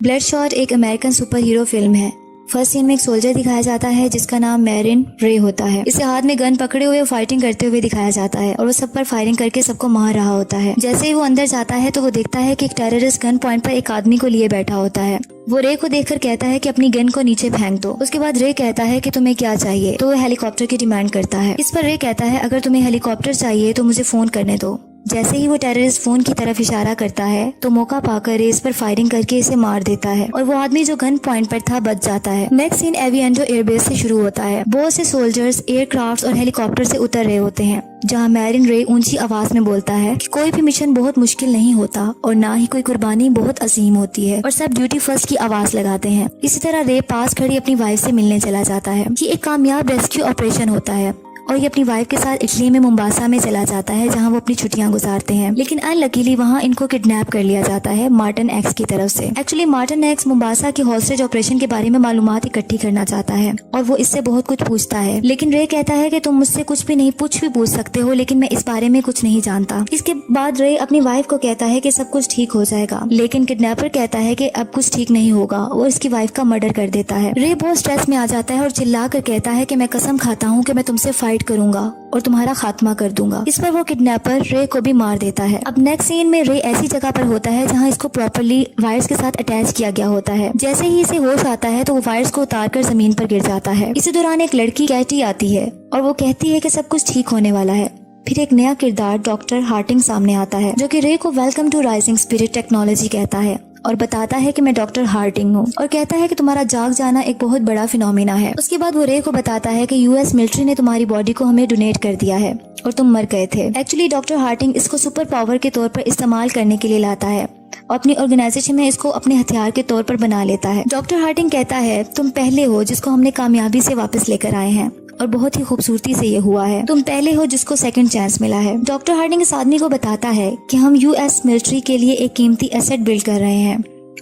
ब्लडशॉट एक American super hero film है। First scene में एक सोल्जर दिखाया जाता है जिसका नाम मैरिन रे होता है। इसे हाथ में गन पकड़े हुए फाइटिंग करते हुए दिखाया जाता है और वो सब पर फायरिंग करके सबको मार रहा होता है। जैसे ही वो अंदर जाता है तो वो देखता है कि एक टेररिस्ट गन पॉइंट पर एक आदमी को लिए बैठा होता है। वो रे को देखकर कहता है कि अपनी गन को नीचे फेंक दो। उसके बाद रे कहता है कि तुम्हें क्या चाहिए, तो वो हेलीकॉप्टर की डिमांड करता है। इस पर रे कहता है अगर तुम्हें हेलीकॉप्टर चाहिए तो मुझे फोन करने दो। जैसे ही वो टेररिस्ट फोन की तरफ इशारा करता है तो मौका पाकर रे इस पर फायरिंग करके इसे मार देता है और वो आदमी जो गन पॉइंट पर था बच जाता है। नेक्स्ट सीन एविएंटो एयरबेस से शुरू होता है। बहुत से सोल्जर्स एयरक्राफ्ट और हेलीकॉप्टर से उतर रहे होते हैं, जहाँ मैरिन रे ऊंची आवाज में बोलता है कि कोई भी मिशन बहुत मुश्किल नहीं होता और ना ही कोई कुर्बानी बहुत अजीम होती है और सब ड्यूटी फर्स्ट की आवाज लगाते हैं। इसी तरह रे पास खड़ी अपनी वाइफ से मिलने चला जाता है। ये एक कामयाब रेस्क्यू ऑपरेशन होता है और ये अपनी वाइफ के साथ इटली में मुंबासा में चला जाता है जहां वो अपनी छुट्टियां गुजारते हैं। लेकिन अनलकीली वहां इनको किडनैप कर लिया जाता है मार्टिन एक्स की तरफ से। एक्चुअली मार्टिन एक्स मुंबासा की हॉस्टेज ऑपरेशन के बारे में मालूमात इकट्ठी करना चाहता है और वो इससे बहुत कुछ पूछता है, लेकिन रे कहता है कि तुम मुझसे कुछ भी नहीं पूछ सकते हो, लेकिन मैं इस बारे में कुछ नहीं जानता। इसके बाद रे अपनी वाइफ को कहता है कि सब कुछ ठीक हो जाएगा, लेकिन किडनैपर कहता है कि अब कुछ ठीक नहीं होगा। वो इसकी वाइफ का मर्डर कर देता है। रे बहुत स्ट्रेस में आ जाता है और चिल्ला कर कहता है कि मैं कसम खाता हूँ कि मैं तुमसे फाइट करूंगा और तुम्हारा खात्मा कर दूंगा। इस पर वो किडनैपर रे को भी मार देता है। अब नेक्स्ट सीन में रे ऐसी जगह पर होता है जहां इसको प्रॉपर्ली वायर्स के साथ अटैच किया गया होता है। जैसे ही इसे होश आता है तो वो वायर्स को उतारकर जमीन पर गिर जाता है। इसी दौरान एक लड़की कैटी आती है और वो कहती है कि सब कुछ ठीक होने वाला है। फिर एक नया किरदार डॉक्टर हार्टिंग सामने आता है जो कि रे को welcome to Rising Spirit Technology कहता है और बताता है कि मैं डॉक्टर हार्टिंग हूँ और कहता है कि तुम्हारा जाग जाना एक बहुत बड़ा फिनोमिना है। उसके बाद वो रे को बताता है कि यूएस मिलिट्री ने तुम्हारी बॉडी को हमें डोनेट कर दिया है और तुम मर गए थे। एक्चुअली डॉक्टर हार्टिंग इसको सुपर पावर के तौर पर इस्तेमाल करने के लिए लाता है और अपनी ऑर्गेनाइजेशन में इसको अपने हथियार के तौर पर बना लेता है। डॉक्टर हार्टिंग कहता है तुम पहले हो जिसको हमने कामयाबी से वापस लेकर आए हैं और बहुत ही खूबसूरती से ये हुआ है। तुम पहले हो जिसको सेकंड चांस मिला है। डॉक्टर हार्टिंग इस आदमी को बताता है कि हम यूएस मिलिट्री के लिए एक कीमती एसेट बिल्ड कर रहे हैं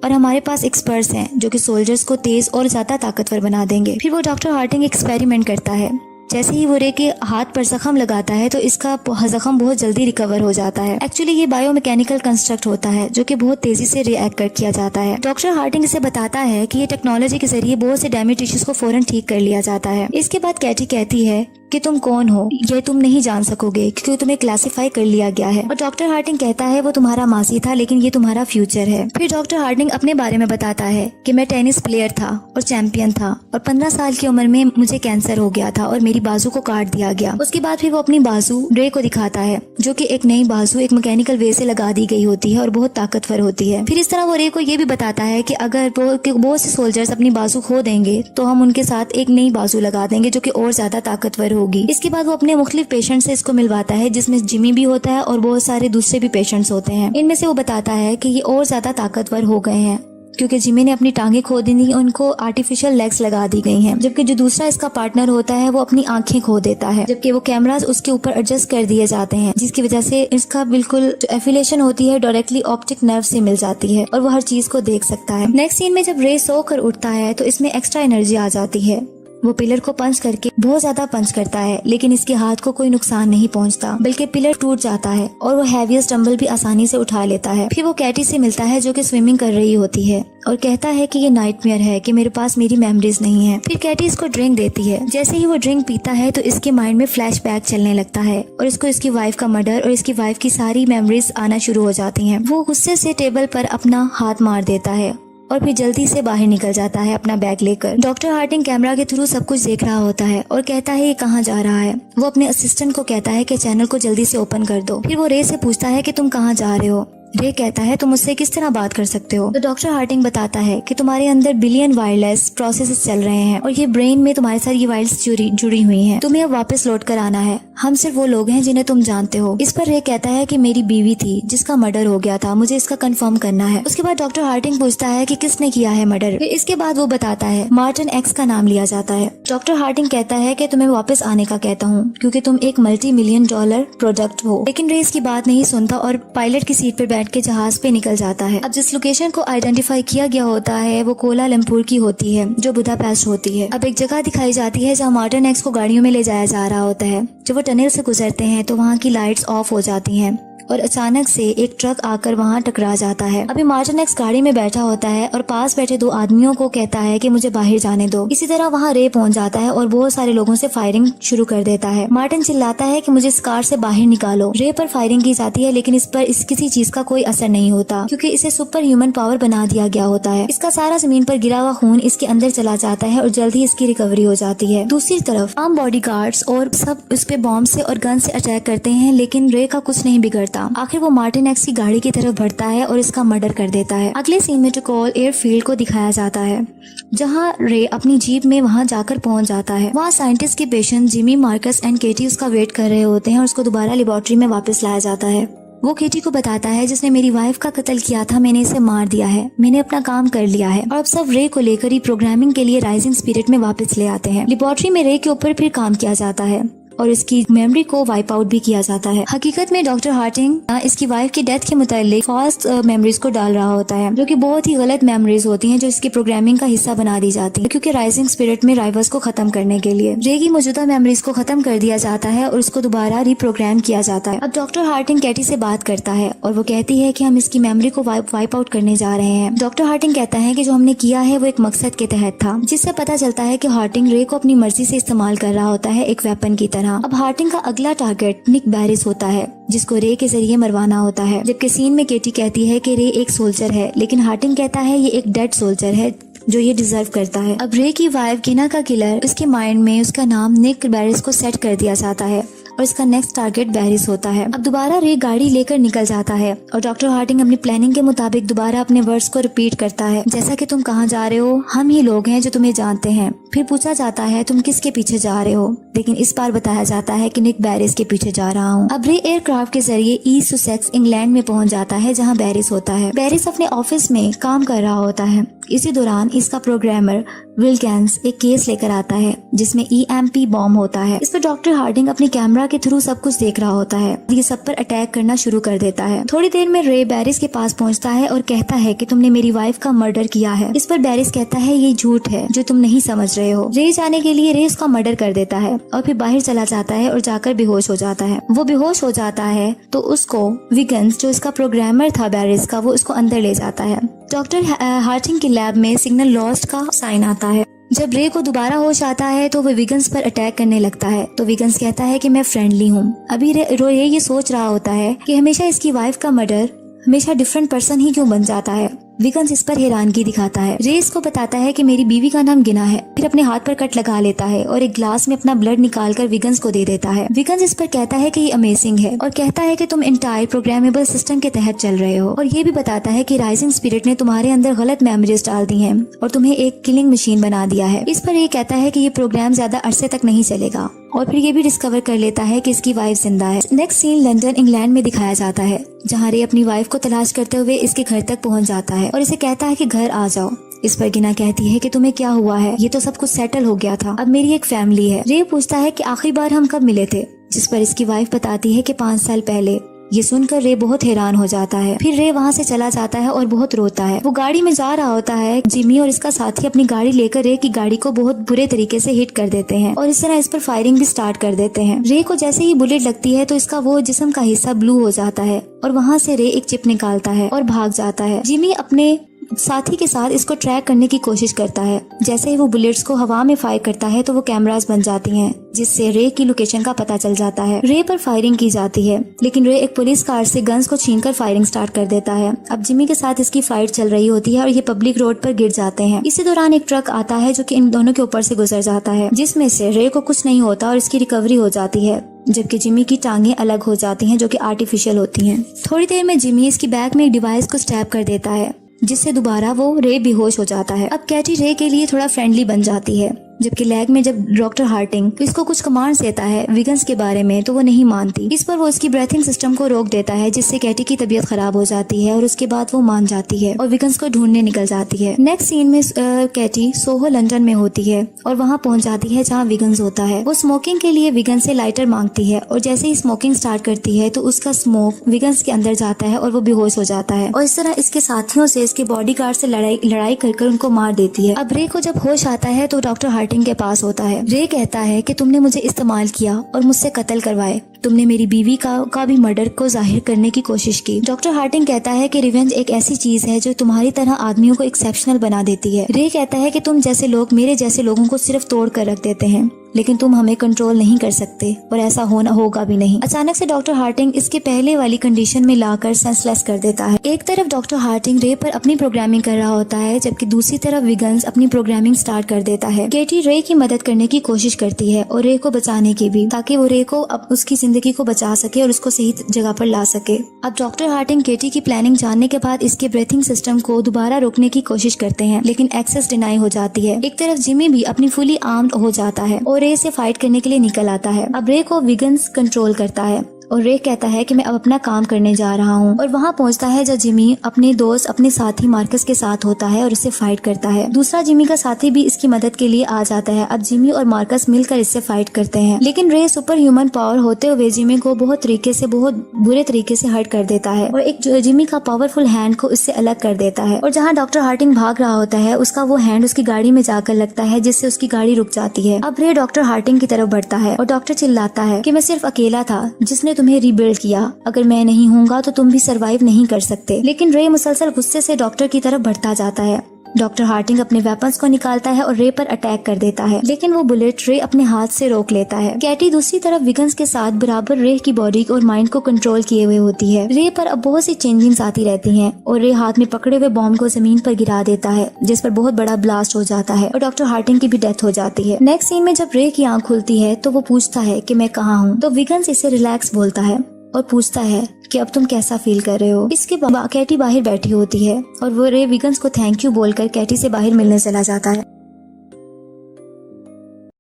और हमारे पास एक्सपर्ट्स हैं जो कि सोल्जर्स को तेज और ज्यादा ताकतवर बना देंगे। फिर वो डॉक्टर हार्टिंग एक्सपेरिमेंट करता है। जैसे ही वो रे के हाथ पर जख्म लगाता है तो इसका जख्म बहुत जल्दी रिकवर हो जाता है। एक्चुअली ये बायोमैकेनिकल कंस्ट्रक्ट होता है जो कि बहुत तेजी से रिएक्ट किया जाता है। डॉक्टर हार्टिंग इसे बताता है कि ये टेक्नोलॉजी के जरिए बहुत से डैमेज टिश्यूज को फौरन ठीक कर लिया जाता है। इसके बाद कैटी कहती है कि तुम कौन हो ये तुम नहीं जान सकोगे क्योंकि तुम्हें क्लासिफाई कर लिया गया है। और डॉक्टर हार्टिंग कहता है वो तुम्हारा मासी था लेकिन ये तुम्हारा फ्यूचर है। फिर डॉक्टर हार्टिंग अपने बारे में बताता है कि मैं टेनिस प्लेयर था और चैंपियन था और 15 साल की उम्र में मुझे कैंसर हो गया था और मेरी बाजू को काट दिया गया। उसके बाद फिर वो अपनी बाजू रे को दिखाता है जो कि एक नई बाजू एक मैकेनिकल वे से लगा दी गई होती है और बहुत ताकतवर होती है। फिर इस तरह वो रे को ये भी बताता है कि अगर बहुत से सोल्जर्स अपनी बाजू खो देंगे तो हम उनके साथ एक नई बाजू लगा देंगे जो कि और ज्यादा ताकतवर होगी। इसके बाद वो अपने मुख्तलिफ पेशेंट से इसको मिलवाता है जिसमें जिमी भी होता है और बहुत सारे दूसरे भी पेशेंट्स होते हैं। इनमें से वो बताता है कि ये और ज्यादा ताकतवर हो गए हैं क्योंकि जिमी ने अपनी टांगे खो दी थी, उनको आर्टिफिशियल लेग्स लगा दी गई हैं। जबकि जो दूसरा इसका पार्टनर होता है वो अपनी आंखें खो देता है, जबकि वो कैमरास उसके ऊपर एडजस्ट कर दिए जाते हैं जिसकी वजह से इसका बिल्कुल जो एफिलिएशन होती है डायरेक्टली ऑप्टिक नर्व से मिल जाती है और वो हर चीज को देख सकता है। नेक्स्ट सीन में जब रे सो कर उठता है तो इसमें एक्स्ट्रा एनर्जी आ जाती है। वो पिलर को पंच करके बहुत ज्यादा पंच करता है लेकिन इसके हाथ को कोई नुकसान नहीं पहुंचता, बल्कि पिलर टूट जाता है और वो हैवीएस्ट डंबल भी आसानी से उठा लेता है। फिर वो कैटी से मिलता है जो कि स्विमिंग कर रही होती है और कहता है कि ये नाइटमेयर है कि मेरे पास मेरी मेमोरीज नहीं है। फिर कैटी इसको ड्रिंक देती है। जैसे ही वो ड्रिंक पीता है तो इसके माइंड में फ्लैशबैक चलने लगता है और इसको इसकी वाइफ का मर्डर और इसकी वाइफ की सारी मेमोरीज आना शुरू हो जाती हैं। वो गुस्से से टेबल पर अपना हाथ मार देता है और फिर जल्दी से बाहर निकल जाता है अपना बैग लेकर। डॉक्टर हार्टिंग कैमरा के थ्रू सब कुछ देख रहा होता है और कहता है ये कहाँ जा रहा है। वो अपने असिस्टेंट को कहता है कि चैनल को जल्दी से ओपन कर दो। फिर वो रे से पूछता है कि तुम कहाँ जा रहे हो। रे कहता है तुम मुझसे किस तरह बात कर सकते हो। तो डॉक्टर हार्टिंग बताता है कि तुम्हारे अंदर बिलियन वायरलेस प्रोसेसेस चल रहे हैं और ये ब्रेन में तुम्हारे साथ ये वायर्स जुड़ी हुई हैं। तुम्हें अब वापस लौट कर आना है। हम सिर्फ वो लोग हैं जिन्हें तुम जानते हो। इस पर रे कहता है कि मेरी बीवी थी जिसका मर्डर हो गया था, मुझे इसका कंफर्म करना है। उसके बाद डॉक्टर हार्टिंग पूछता है कि किसने किया है मर्डर। इसके बाद वो बताता है मार्टिन एक्स का नाम लिया जाता है। डॉक्टर हार्टिंग कहता है कि तुम्हें वापस आने का कहता हूँ क्योंकि तुम एक $multi-million प्रोडक्ट हो। लेकिन रे इसकी बात नहीं सुनता और पायलट की सीट पर बैठ के जहाज पे निकल जाता है। अब जिस लोकेशन को आइडेंटिफाई किया गया होता है वो कोलालमपुर की होती है जो बुदापेस्ट होती है। अब एक जगह दिखाई जाती है जहाँ मार्टिन एक्स को गाड़ियों में ले जाया जा रहा होता है। जब वो टनल से गुजरते हैं तो वहाँ की लाइट्स ऑफ हो जाती हैं और अचानक से एक ट्रक आकर वहाँ टकरा जाता है। अभी मार्टिन एक्स गाड़ी में बैठा होता है और पास बैठे दो आदमियों को कहता है कि मुझे बाहर जाने दो। इसी तरह वहाँ रे पहुँच जाता है और बहुत सारे लोगों से फायरिंग शुरू कर देता है। मार्टिन चिल्लाता है कि मुझे इस कार से बाहर निकालो। रे पर फायरिंग की जाती है लेकिन इस पर किसी चीज का कोई असर नहीं होता क्योंकि इसे सुपर ह्यूमन पावर बना दिया गया होता है। इसका सारा जमीन पर गिरा हुआ खून इसके अंदर चला जाता है और जल्द ही इसकी रिकवरी हो जाती है। दूसरी तरफ आम बॉडीगार्ड्स और सब उस पे बॉम्ब से और गन से अटैक करते हैं लेकिन रे का कुछ नहीं बिगड़ता। आखिर वो मार्टिन एक्स की गाड़ी की तरफ बढ़ता है और इसका मर्डर कर देता है। अगले सीन में टकोल एयरफील्ड को दिखाया जाता है जहाँ रे अपनी जीप में वहाँ जाकर पहुँच जाता है। वहाँ साइंटिस्ट के पेशेंट जिमी, मार्कस एंड केटी उसका वेट कर रहे होते हैं और उसको दोबारा लेबोरेटरी में वापस लाया जाता है। वो केटी को बताता है जिसने मेरी वाइफ का कत्ल किया था, मैंने इसे मार दिया है, मैंने अपना काम कर लिया है। और अब सब रे को लेकर ही प्रोग्रामिंग के लिए राइजिंग स्पिरिट में वापस ले आते हैं। लेबोरेटरी में रे के ऊपर फिर काम किया जाता है और इसकी मेमोरी को वाइप आउट भी किया जाता है। हकीकत में डॉक्टर हार्टिंग इसकी वाइफ की डेथ के मुतालिक फॉल्स मेमोरीज को डाल रहा होता है जो कि बहुत ही गलत मेमोरीज होती हैं जो इसकी प्रोग्रामिंग का हिस्सा बना दी जाती है क्योंकि राइजिंग स्पिरिट में राइवल्स को खत्म करने के लिए रे की मौजूदा मेमोरीज को खत्म कर दिया जाता है और उसको दोबारा रिप्रोग्राम किया जाता है। अब डॉक्टर हार्टिंग कैटी से बात करता है और वो कहती है कि हम इसकी मेमोरी को वाइप आउट करने जा रहे हैं। डॉक्टर हार्टिंग कहता है कि जो हमने किया है वो एक मकसद के तहत था, जिससे पता चलता है कि हार्टिंग रे को अपनी मर्जी से इस्तेमाल कर रहा होता है एक वेपन की तरह। अब हार्टिंग का अगला टारगेट निक बैरिस होता है जिसको रे के जरिए मरवाना होता है। जबकि सीन में केटी कहती है कि रे एक सोल्जर है लेकिन हार्टिंग कहता है ये एक डेड सोल्जर है जो ये डिजर्व करता है। अब रे की वाइफ गिना का किलर उसके माइंड में उसका नाम निक बैरिस को सेट कर दिया जाता है और इसका नेक्स्ट टारगेट बैरिस होता है। अब दोबारा रे गाड़ी लेकर निकल जाता है और डॉक्टर हार्टिंग अपनी प्लानिंग के मुताबिक दोबारा अपने वर्ड्स को रिपीट करता है, जैसा कि तुम कहाँ जा रहे हो, हम ही लोग हैं जो तुम्हें जानते हैं। फिर पूछा जाता है तुम किसके पीछे जा रहे हो, लेकिन इस बार बताया जाता है कि निक बैरिस के पीछे जा रहा हूँ। अब रे एयरक्राफ्ट के जरिए ईस्ट सुसेक्स इंग्लैंड में पहुँच जाता है जहाँ बैरिस होता है। बैरिस अपने ऑफिस में काम कर रहा होता है। इसी दौरान इसका प्रोग्रामर विल्किंस एक केस लेकर आता है जिसमें EMP बॉम्ब होता है। इस पर डॉक्टर हार्डिंग अपने कैमरा के थ्रू सब कुछ देख रहा होता है। ये सब पर अटैक करना शुरू कर देता है। थोड़ी देर में रे बैरिस के पास पहुंचता है और कहता है कि तुमने मेरी वाइफ का मर्डर किया है। इस पर बैरिस कहता है ये झूठ है जो तुम नहीं समझ रहे हो। रे जाने के लिए रे उसका मर्डर कर देता है और फिर बाहर चला जाता है और जाकर बेहोश हो जाता है। वो बेहोश हो जाता है तो उसको विगन्स जो इसका प्रोग्रामर था बैरिस का, वो उसको अंदर ले जाता है। डॉक्टर हार्टिंग के लैब में सिग्नल लॉस्ट का साइन आता है। जब रे को दोबारा होश आता है तो वो विगन्स पर अटैक करने लगता है तो विगन्स कहता है कि मैं फ्रेंडली हूँ। अभी रे ये सोच रहा होता है कि हमेशा इसकी वाइफ का मर्डर हमेशा डिफरेंट पर्सन ही क्यों बन जाता है। विगन्स इस पर हैरानगी दिखाता है। रे इसको बताता है कि मेरी बीवी का नाम गिना है। फिर अपने हाथ पर कट लगा लेता है और एक ग्लास में अपना ब्लड निकालकर विगन्स को दे देता है। विगन्स इस पर कहता है कि ये अमेजिंग है और कहता है कि तुम इंटायर प्रोग्रामेबल सिस्टम के तहत चल रहे हो और ये भी बताता है कि राइजिंग स्पिरिट ने तुम्हारे अंदर गलत मेमोरीज डाल दी हैं और तुम्हें एक किलिंग मशीन बना दिया है। इस पर ये कहता है कि ये प्रोग्राम ज्यादा अरसे तक नहीं चलेगा और फिर ये भी डिस्कवर कर लेता है कि इसकी वाइफ जिंदा है। नेक्स्ट सीन लंदन इंग्लैंड में दिखाया जाता है जहाँ रे अपनी वाइफ को तलाश करते हुए इसके घर तक पहुँच जाता है और इसे कहता है कि घर आ जाओ। इस पर गिना कहती है कि तुम्हें क्या हुआ है, ये तो सब कुछ सेटल हो गया था, अब मेरी एक फैमिली है। रे पूछता है कि आखिरी बार हम कब मिले थे, जिस पर इसकी वाइफ बताती है कि 5 साल पहले। ये सुनकर रे बहुत हैरान हो जाता है। फिर रे वहाँ से चला जाता है और बहुत रोता है। वो गाड़ी में जा रहा होता है। जिमी और इसका साथी अपनी गाड़ी लेकर रे की गाड़ी को बहुत बुरे तरीके से हिट कर देते हैं और इस तरह इस पर फायरिंग भी स्टार्ट कर देते हैं। रे को जैसे ही बुलेट लगती है तो इसका वो जिस्म का हिस्सा ब्लू हो जाता है और वहाँ से रे एक चिप निकालता है और भाग जाता है। जिमी अपने साथी के साथ इसको ट्रैक करने की कोशिश करता है। जैसे ही वो बुलेट्स को हवा में फायर करता है तो वो कैमरास बन जाती हैं जिससे रे की लोकेशन का पता चल जाता है। रे पर फायरिंग की जाती है लेकिन रे एक पुलिस कार से गन्स को छीनकर फायरिंग स्टार्ट कर देता है। अब जिमी के साथ इसकी फाइट चल रही होती है और ये पब्लिक रोड पर गिर जाते हैं। इसी दौरान एक ट्रक आता है जो कि इन दोनों के ऊपर से गुजर जाता है जिसमें से रे को कुछ नहीं होता और इसकी रिकवरी हो जाती है, जबकि जिमी की टांगें अलग हो जाती हैं जो कि आर्टिफिशियल होती हैं। थोड़ी देर में जिमी इसकी बैक में एक डिवाइस को स्टैब कर देता है जिससे दोबारा वो रे बेहोश हो जाता है। अब कैटी रे के लिए थोड़ा फ्रेंडली बन जाती है, जबकि लैब में जब डॉक्टर हार्टिंग इसको कुछ कमांड्स देता है विगन्स के बारे में तो वो नहीं मानती। इस पर वो उसकी ब्रीथिंग सिस्टम को रोक देता है जिससे कैटी की तबीयत खराब हो जाती है और उसके बाद वो मान जाती है और विगन्स को ढूंढने निकल जाती है। नेक्स्ट सीन में कैटी सोहो लंदन में होती है और वहाँ पहुँच जाती है जहाँ विगन्स होता है। वो स्मोकिंग के लिए विगन्स से लाइटर मांगती है और जैसे ही स्मोकिंग स्टार्ट करती है तो उसका स्मोक विगन्स के अंदर जाता है और वो बेहोश हो जाता है और इस तरह इसके साथियों से इसके बॉडीगार्ड से लड़ाई कर उनको मार देती है। अब रे को जब होश आता है तो डॉक्टर हार्टिंग के पास होता है। रे कहता है कि तुमने मुझे इस्तेमाल किया और मुझसे कत्ल करवाए, तुमने मेरी बीवी का भी मर्डर को जाहिर करने की कोशिश की। डॉक्टर हार्टिंग कहता है कि रिवेंज एक ऐसी चीज है जो तुम्हारी तरह आदमियों को एक्सेप्शनल बना देती है। रे कहता है कि तुम जैसे लोग मेरे जैसे लोगों को सिर्फ तोड़ कर रख देते हैं, लेकिन तुम हमें कंट्रोल नहीं कर सकते और ऐसा होगा भी नहीं। अचानक से डॉक्टर हार्टिंग इसके पहले वाली कंडीशन में लाकर सेंसलेस कर देता है। एक तरफ डॉक्टर हार्टिंग रे पर अपनी प्रोग्रामिंग कर रहा होता है, जबकि दूसरी तरफ विगन्स अपनी प्रोग्रामिंग स्टार्ट कर देता है। केटी रे की मदद करने की कोशिश करती है और रे को बचाने की भी, ताकि वो रे को उसकी जिंदगी को बचा सके और उसको सही जगह पर ला सके। अब डॉक्टर हार्टिंग केटी की प्लानिंग जानने के बाद इसके ब्रीथिंग सिस्टम को दोबारा रोकने की कोशिश करते हैं, लेकिन एक्सेस डिनाई हो जाती है। एक तरफ जिमी भी अपनी फुली आर्म्ड हो जाता है और रे से फाइट करने के लिए निकल आता है। अब रे को विगन्स कंट्रोल करता है और रे कहता है कि मैं अब अपना काम करने जा रहा हूँ, और वहाँ पहुँचता है जब जिमी अपने दोस्त अपने साथी मार्कस के साथ होता है और इससे फाइट करता है। दूसरा जिमी का साथी भी इसकी मदद के लिए आ जाता है। अब जिमी और मार्कस मिलकर इससे फाइट करते हैं, लेकिन रे सुपर ह्यूमन पावर होते हुए जिमी को बहुत बुरे तरीके से हर्ट कर देता है और एक जिमी का पावरफुल हैंड को इससे अलग कर देता है। और जहाँ डॉक्टर हार्टिंग भाग रहा होता है, उसका वो हैंड उसकी गाड़ी में जाकर लगता है, जिससे उसकी गाड़ी रुक जाती है। अब रे डॉक्टर हार्टिंग की तरफ बढ़ता है और डॉक्टर चिल्लाता है कि मैं सिर्फ अकेला था जिसने तुम्हें रीबिल्ड किया, अगर मैं नहीं हूँगा तो तुम भी सरवाइव नहीं कर सकते। लेकिन रे मुसलसल गुस्से से डॉक्टर की तरफ बढ़ता जाता है। डॉक्टर हार्टिंग अपने वेपन्स को निकालता है और रे पर अटैक कर देता है, लेकिन वो बुलेट रे अपने हाथ से रोक लेता है। कैटी दूसरी तरफ विगन्स के साथ बराबर रे की बॉडी और माइंड को कंट्रोल किए हुए होती है। रे पर अब बहुत सी चेंजिंग्स आती रहती हैं और रे हाथ में पकड़े हुए बॉम्ब को जमीन पर गिरा देता है, जिस पर बहुत बड़ा ब्लास्ट हो जाता है और डॉक्टर हार्टिंग की भी डेथ हो जाती है। नेक्स्ट सीन में जब रे की आंख खुलती है तो वो पूछता है कि मैं कहाँ हूँ, तो विगन्स इसे रिलैक्स बोलता है और पूछता है कि अब तुम कैसा फील कर रहे हो। इसके बाद कैटी बाहर बैठी होती है और वो रे विगन्स को थैंक यू बोलकर कैटी से बाहर मिलने चला जाता है।